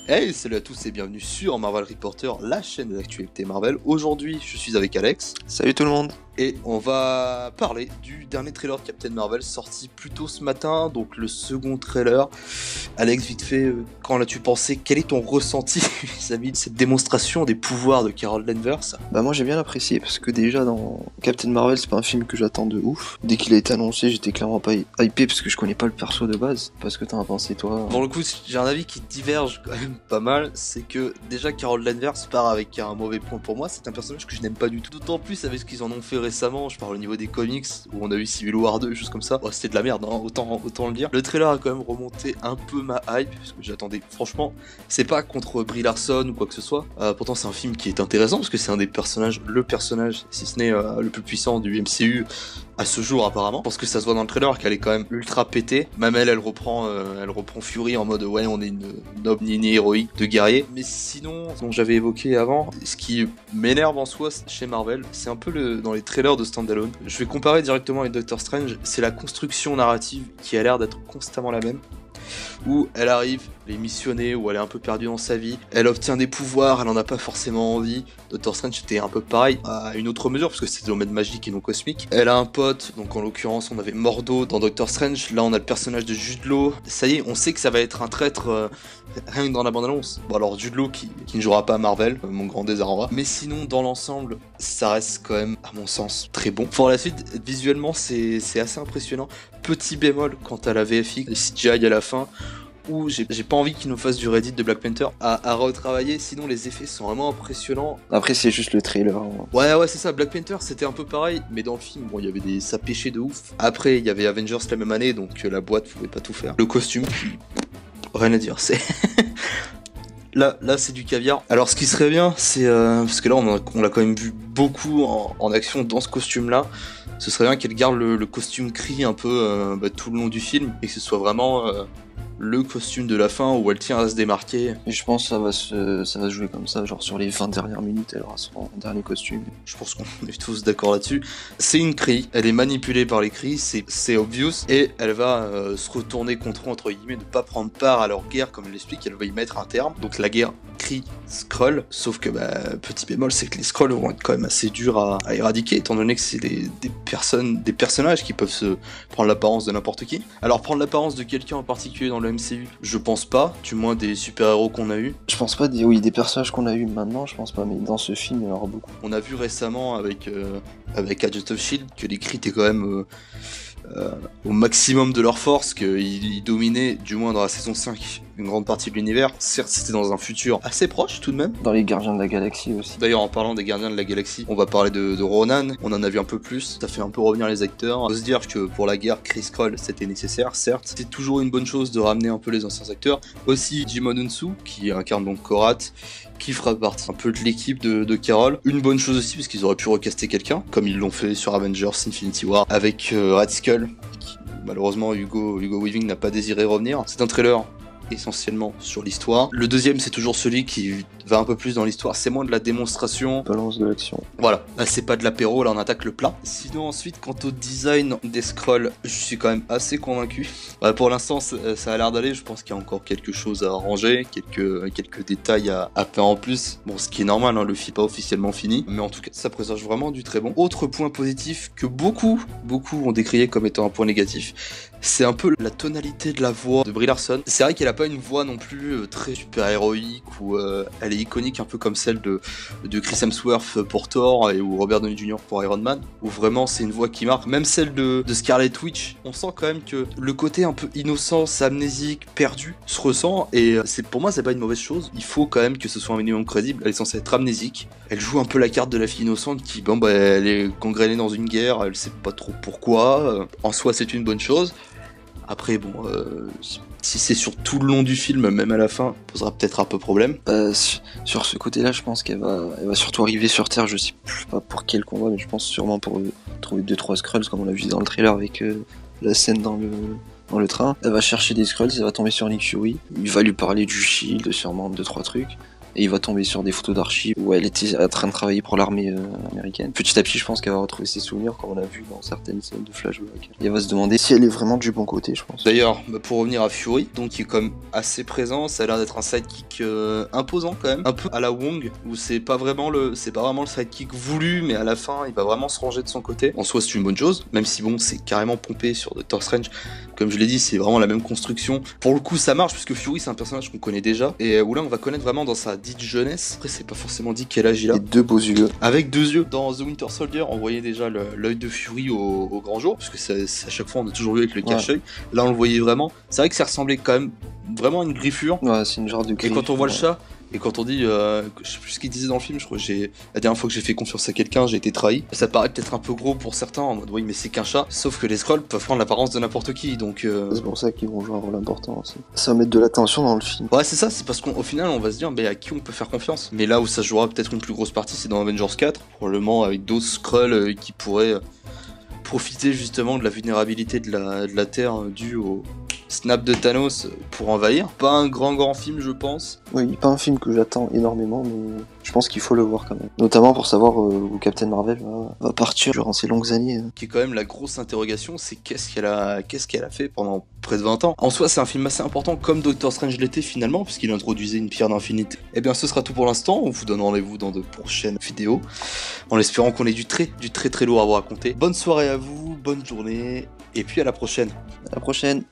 Hey, salut à tous et bienvenue sur Marvel Reporter, la chaîne de l'actualité Marvel. Aujourd'hui, je suis avec Alex. Salut tout le monde. Et on va parler du dernier trailer de Captain Marvel sorti plus tôt ce matin, donc le second trailer. Alex, vite fait, quand l'as-tu pensé? Quel est ton ressenti vis-à-vis de cette démonstration des pouvoirs de Carol Danvers? Bah moi j'ai bien apprécié parce que déjà dans Captain Marvel c'est pas un film que j'attends de ouf. Dès qu'il a été annoncé j'étais clairement pas hypé parce que je connais pas le perso de base. Parce que t'en as pensé toi? Pour le coup, j'ai un avis qui diverge quand même pas mal, c'est que déjà Carol Danvers part avec un mauvais point pour moi, c'est un personnage que je n'aime pas du tout. D'autant plus avec ce qu'ils en ont fait récemment, je parle au niveau des comics, où on a eu Civil War 2, choses comme ça. Oh, c'était de la merde, hein, autant le dire. Le trailer a quand même remonté un peu ma hype, parce que j'attendais, franchement, c'est pas contre Brie Larson ou quoi que ce soit. Pourtant c'est un film qui est intéressant, parce que c'est un des personnages, le personnage, si ce n'est le plus puissant du MCU, à ce jour apparemment, parce que ça se voit dans le trailer qu'elle est quand même ultra pétée. Même elle reprend Fury en mode ouais on est une noble lignée héroïque de guerrier. Mais sinon, ce dont j'avais évoqué avant, ce qui m'énerve en soi chez Marvel, c'est un peu dans les trailers de Standalone. Je vais comparer directement avec Doctor Strange, c'est la construction narrative qui a l'air d'être constamment la même. Où elle arrive, elle est missionnée, où elle est un peu perdue dans sa vie, elle obtient des pouvoirs, elle en a pas forcément envie. Doctor Strange c'était un peu pareil, à une autre mesure, parce que c'était de domaine magique et non cosmique. Elle a un pote, donc en l'occurrence on avait Mordo dans Doctor Strange, là on a le personnage de Jude Law. Ça y est, on sait que ça va être un traître, rien que dans la bande-annonce. Bon alors Jude Law qui ne jouera pas à Marvel, mon grand désarroi. Mais sinon dans l'ensemble, ça reste quand même, à mon sens, très bon. Pour la suite, visuellement c'est assez impressionnant. Petit bémol quant à la VFX, le CGI à la fin, où j'ai pas envie qu'ils nous fassent du Reddit de Black Panther à retravailler, sinon les effets sont vraiment impressionnants. Après c'est juste le trailer. Hein. Ouais c'est ça, Black Panther c'était un peu pareil, mais dans le film, bon il y avait ça pêchait de ouf. Après il y avait Avengers la même année, donc la boîte pouvait pas tout faire. Le costume, rien à dire, c'est... Là c'est du caviar. Alors ce qui serait bien, c'est... parce que là on l'a quand même vu beaucoup en action dans ce costume-là. Ce serait bien qu'elle garde le costume Kree un peu tout le long du film, et que ce soit vraiment le costume de la fin où elle tient à se démarquer. Et je pense que ça va se jouer comme ça, genre sur les 20 dernières minutes elle aura son dernier costume. Je pense qu'on est tous d'accord là-dessus. C'est une Kree, elle est manipulée par les Kree, c'est obvious, et elle va se retourner contre eux, entre guillemets, ne pas prendre part à leur guerre, comme elle l'explique, elle va y mettre un terme. Donc la guerre Kree-Skrull, sauf que petit bémol, c'est que les Skrulls vont être quand même assez durs à éradiquer, étant donné que c'est des personnages qui peuvent se prendre l'apparence de n'importe qui. Alors prendre l'apparence de quelqu'un en particulier dans le MCU, je pense pas, du moins des super-héros qu'on a eu. Je pense pas des personnages qu'on a eu maintenant, je pense pas, mais dans ce film il y en aura beaucoup. On a vu récemment avec Agents of Shield que les Kree étaient quand même au maximum de leur force, qu'ils dominaient, du moins dans la saison 5, une grande partie de l'univers. Certes, c'était dans un futur assez proche tout de même. Dans les Gardiens de la Galaxie aussi. D'ailleurs, en parlant des Gardiens de la Galaxie, on va parler de Ronan. On en a vu un peu plus. Ça fait un peu revenir les acteurs. On peut se dire que pour la guerre, Kree-Skrull, c'était nécessaire, certes. C'est toujours une bonne chose de ramener un peu les anciens acteurs. Aussi, Jimon Unsu, qui incarne donc Korat, qui fera partie un peu de l'équipe de Carol. Une bonne chose aussi, parce qu'ils auraient pu recaster quelqu'un, comme ils l'ont fait sur Avengers Infinity War, avec Red Skull, qui malheureusement Hugo Weaving n'a pas désiré revenir. C'est un trailer essentiellement sur l'histoire. Le deuxième, c'est toujours celui qui va un peu plus dans l'histoire, c'est moins de la démonstration. Balance de l'action. Voilà, là c'est pas de l'apéro, là on attaque le plat. Sinon ensuite, quant au design des Skrulls, je suis quand même assez convaincu. Pour l'instant ça a l'air d'aller, je pense qu'il y a encore quelque chose à arranger, quelques détails à faire en plus. Bon, ce qui est normal, hein, le film n'est pas officiellement fini, mais en tout cas ça présage vraiment du très bon. Autre point positif que beaucoup ont décrié comme étant un point négatif, c'est un peu la tonalité de la voix de Brie Larson. C'est vrai qu'elle a pas une voix non plus très super héroïque, ou elle est iconique un peu comme celle de Chris Hemsworth pour Thor ou Robert Downey Jr. pour Iron Man, où vraiment c'est une voix qui marque. Même celle de Scarlet Witch, on sent quand même que le côté un peu innocent, amnésique, perdu se ressent, et pour moi c'est pas une mauvaise chose. Il faut quand même que ce soit un minimum crédible. Elle est censée être amnésique, elle joue un peu la carte de la fille innocente qui elle est gangrénée dans une guerre, elle sait pas trop pourquoi. En soi c'est une bonne chose. Après bon, si c'est sur tout le long du film, même à la fin, posera peut-être un peu problème. Sur ce côté-là, je pense qu'elle va surtout arriver sur Terre, je sais pas pour quel combat, mais je pense sûrement pour trouver 2-3 Skrulls, comme on l'a vu dans le trailer avec la scène dans le train. Elle va chercher des Skrulls, elle va tomber sur Nick Fury, il va lui parler du Shield, sûrement 2-3 trucs. et il va tomber sur des photos d'archives où elle était en train de travailler pour l'armée américaine. Petit à petit, je pense qu'elle va retrouver ses souvenirs, comme on a vu dans certaines scènes de flashback. Et elle va se demander si elle est vraiment du bon côté, je pense. D'ailleurs, pour revenir à Fury, donc qui est quand même assez présent, ça a l'air d'être un sidekick imposant quand même, un peu à la Wong, où c'est pas vraiment le sidekick voulu, mais à la fin, il va vraiment se ranger de son côté. En soi, c'est une bonne chose, même si bon, c'est carrément pompé sur Doctor Strange. Comme je l'ai dit, c'est vraiment la même construction. Pour le coup, ça marche, puisque Fury, c'est un personnage qu'on connaît déjà, et où là, on va connaître vraiment dans sa dite jeunesse. Après, c'est pas forcément dit quel âge il a. Et 2 beaux yeux. Avec 2 yeux. Dans The Winter Soldier, on voyait déjà l'œil de Fury au grand jour, parce que à chaque fois, on a toujours vu avec le cache-œil. Là, on le voyait vraiment. C'est vrai que ça ressemblait quand même vraiment à une griffure. Ouais, c'est une genre de griffe. Et quand on voit le chat, et quand on dit, je sais plus ce qu'il disait dans le film, je crois que la dernière fois que j'ai fait confiance à quelqu'un, j'ai été trahi. Ça paraît peut-être un peu gros pour certains, en mode oui, mais c'est qu'un chat. Sauf que les Skrulls peuvent prendre l'apparence de n'importe qui, donc. C'est pour ça qu'ils vont jouer un rôle important aussi. Ça va mettre de l'attention dans le film. Ouais, c'est ça, c'est parce qu'au final, on va se dire, à qui on peut faire confiance. Mais là où ça jouera peut-être une plus grosse partie, c'est dans Avengers 4, probablement avec d'autres Skrulls qui pourraient profiter justement de la vulnérabilité de la Terre due au snap de Thanos pour envahir. Pas un grand film, je pense. Oui, pas un film que j'attends énormément, mais je pense qu'il faut le voir quand même. Notamment pour savoir où Captain Marvel va partir durant ces longues années. Qui est quand même la grosse interrogation, c'est qu'est-ce qu'elle a fait pendant près de 20 ans. En soi, c'est un film assez important, comme Doctor Strange l'était finalement, puisqu'il introduisait une pierre d'infinité. Et bien, ce sera tout pour l'instant. On vous donne rendez-vous dans de prochaines vidéos, en espérant qu'on ait du très lourd à vous raconter. Bonne soirée à vous, bonne journée, et puis à la prochaine. À la prochaine.